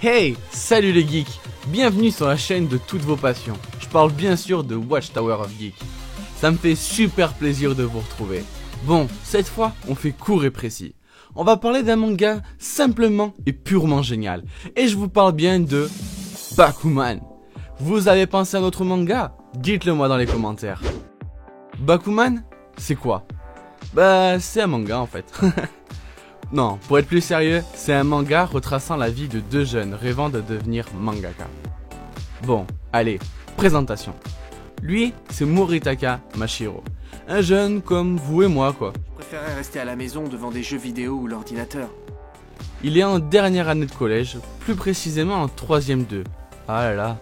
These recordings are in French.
Hey, salut les geeks, bienvenue sur la chaîne de toutes vos passions. Je parle bien sûr de Watchtower of Geek. Ça me fait super plaisir de vous retrouver. Bon, cette fois, on fait court et précis. On va parler d'un manga simplement et purement génial. Et je vous parle bien de Bakuman. Vous avez pensé à notre manga? Dites-le moi dans les commentaires. Bakuman, c'est quoi? Bah, c'est un manga en fait. Non, pour être plus sérieux, c'est un manga retraçant la vie de deux jeunes rêvant de devenir mangaka. Bon, allez, présentation. Lui, c'est Moritaka Mashiro. Un jeune comme vous et moi quoi. Je préférais rester à la maison devant des jeux vidéo ou l'ordinateur. Il est en dernière année de collège, plus précisément en 3ème 2. Ah là là,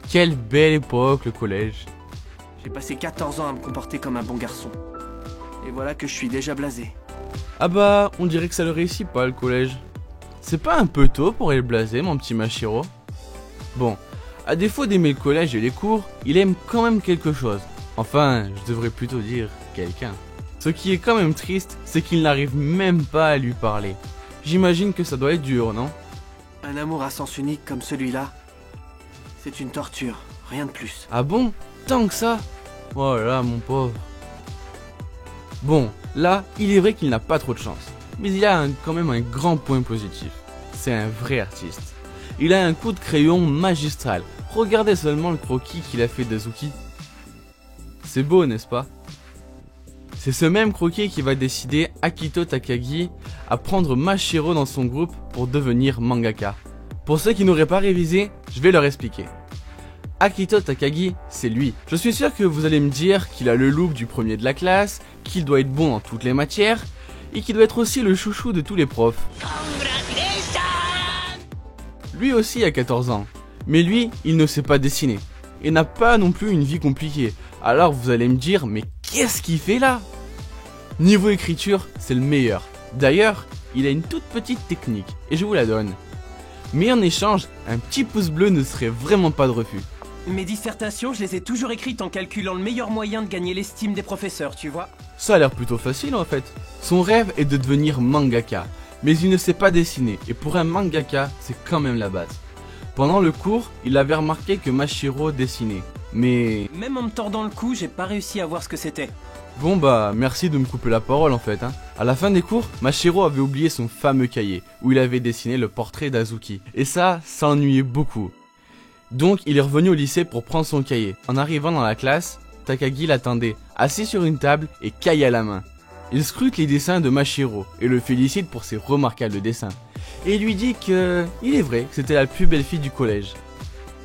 quelle belle époque le collège. J'ai passé 14 ans à me comporter comme un bon garçon. Et voilà que je suis déjà blasé. Ah bah, on dirait que ça le réussit pas le collège. C'est pas un peu tôt pour être blasé mon petit Mashiro? Bon, à défaut d'aimer le collège et les cours, il aime quand même quelque chose. Enfin, je devrais plutôt dire quelqu'un. Ce qui est quand même triste, c'est qu'il n'arrive même pas à lui parler. J'imagine que ça doit être dur, non? Un amour à sens unique comme celui-là, c'est une torture, rien de plus. Ah bon? Tant que ça? Oh là là, mon pauvre. Bon, là, il est vrai qu'il n'a pas trop de chance. Mais il a quand même un grand point positif. C'est un vrai artiste. Il a un coup de crayon magistral. Regardez seulement le croquis qu'il a fait d'Azuki. C'est beau, n'est-ce pas? C'est ce même croquis qui va décider Akito Takagi à prendre Mashiro dans son groupe pour devenir mangaka. Pour ceux qui n'auraient pas révisé, je vais leur expliquer. Akito Takagi, c'est lui. Je suis sûr que vous allez me dire qu'il a le look du premier de la classe, qu'il doit être bon dans toutes les matières, et qu'il doit être aussi le chouchou de tous les profs. Lui aussi a 14 ans, mais lui, il ne sait pas dessiner, et n'a pas non plus une vie compliquée. Alors vous allez me dire, mais qu'est-ce qu'il fait là? Niveau écriture, c'est le meilleur. D'ailleurs, il a une toute petite technique, et je vous la donne. Mais en échange, un petit pouce bleu ne serait vraiment pas de refus. Mes dissertations, je les ai toujours écrites en calculant le meilleur moyen de gagner l'estime des professeurs, tu vois. Ça a l'air plutôt facile en fait. Son rêve est de devenir mangaka, mais il ne sait pas dessiner, et pour un mangaka, c'est quand même la base. Pendant le cours, il avait remarqué que Mashiro dessinait, mais... Même en me tordant le cou, j'ai pas réussi à voir ce que c'était. Bon bah, merci de me couper la parole en fait. À la fin des cours, Mashiro avait oublié son fameux cahier, où il avait dessiné le portrait d'Azuki. Et ça ennuyait beaucoup. Donc il est revenu au lycée pour prendre son cahier. En arrivant dans la classe, Takagi l'attendait, assis sur une table et cahier à la main. Il scrute les dessins de Mashiro et le félicite pour ses remarquables dessins. Et il lui dit que... il est vrai que c'était la plus belle fille du collège.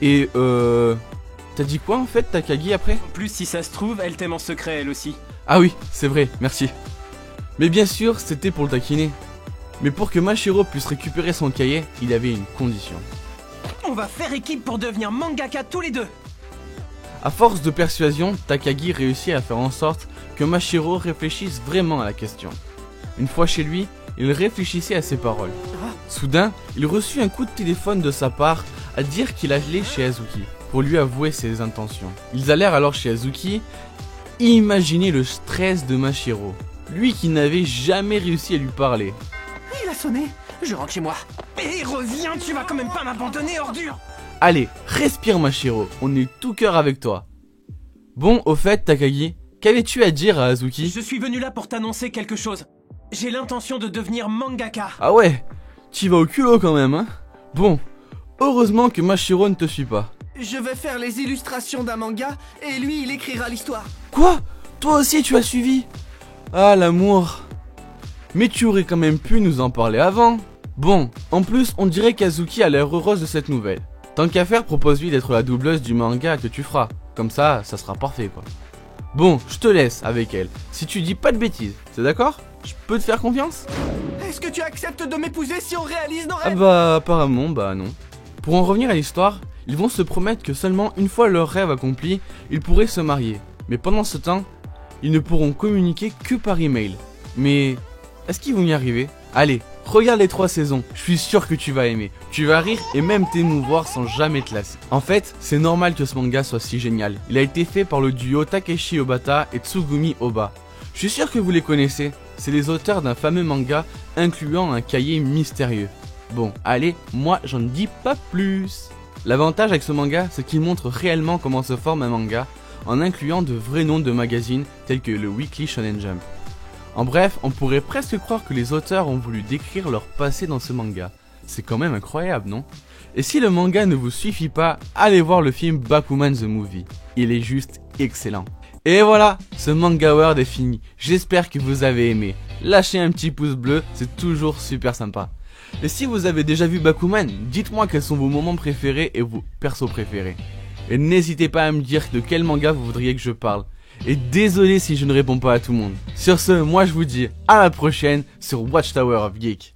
Et t'as dit quoi en fait Takagi après? En plus, si ça se trouve, elle t'aime en secret elle aussi. Ah oui, c'est vrai, merci. Mais bien sûr, c'était pour le taquiner. Mais pour que Mashiro puisse récupérer son cahier, il avait une condition. On va faire équipe pour devenir mangaka tous les deux. À force de persuasion, Takagi réussit à faire en sorte que Mashiro réfléchisse vraiment à la question. Une fois chez lui, il réfléchissait à ses paroles. Soudain, il reçut un coup de téléphone de sa part à dire qu'il allait chez Azuki pour lui avouer ses intentions. Ils allèrent alors chez Azuki. Imaginez le stress de Mashiro, lui qui n'avait jamais réussi à lui parler. Il a sonné, je rentre chez moi. Et reviens, tu vas quand même pas m'abandonner, ordure. Allez, respire Mashiro, on est tout cœur avec toi. Bon, au fait, Takagi, qu'avais-tu à dire à Azuki? Je suis venu là pour t'annoncer quelque chose. J'ai l'intention de devenir mangaka. Ah ouais, tu vas au culot quand même, hein? Bon, heureusement que Mashiro ne te suit pas. Je vais faire les illustrations d'un manga et lui il écrira l'histoire. Quoi? Toi aussi tu as suivi? Ah l'amour. Mais tu aurais quand même pu nous en parler avant. Bon, en plus on dirait qu'Azuki a l'air heureuse de cette nouvelle. Tant qu'à faire, propose-lui d'être la doubleuse du manga que tu feras. Comme ça sera parfait quoi. Bon, je te laisse avec elle. Si tu dis pas de bêtises, c'est d'accord? Je peux te faire confiance? Est-ce que tu acceptes de m'épouser si on réalise nos Ah rêves? bah apparemment, bah non. Pour en revenir à l'histoire, ils vont se promettre que seulement une fois leur rêve accompli, ils pourraient se marier. Mais pendant ce temps, ils ne pourront communiquer que par email. Mais est-ce qu'ils vont y arriver? Allez, regarde les 3 saisons, je suis sûr que tu vas aimer. Tu vas rire et même t'émouvoir sans jamais te lasser. En fait, c'est normal que ce manga soit si génial. Il a été fait par le duo Takeshi Obata et Tsugumi Oba. Je suis sûr que vous les connaissez, c'est les auteurs d'un fameux manga incluant un cahier mystérieux. Bon, allez, moi j'en dis pas plus. L'avantage avec ce manga, c'est qu'il montre réellement comment se forme un manga, en incluant de vrais noms de magazines tels que le Weekly Shonen Jump. En bref, on pourrait presque croire que les auteurs ont voulu décrire leur passé dans ce manga. C'est quand même incroyable, non? Et si le manga ne vous suffit pas, allez voir le film Bakuman the Movie. Il est juste excellent. Et voilà, ce Manga World est fini. J'espère que vous avez aimé. Lâchez un petit pouce bleu, c'est toujours super sympa. Et si vous avez déjà vu Bakuman, dites-moi quels sont vos moments préférés et vos persos préférés. Et n'hésitez pas à me dire de quel manga vous voudriez que je parle. Et désolé si je ne réponds pas à tout le monde. Sur ce, moi je vous dis à la prochaine sur Watchtower of Geek.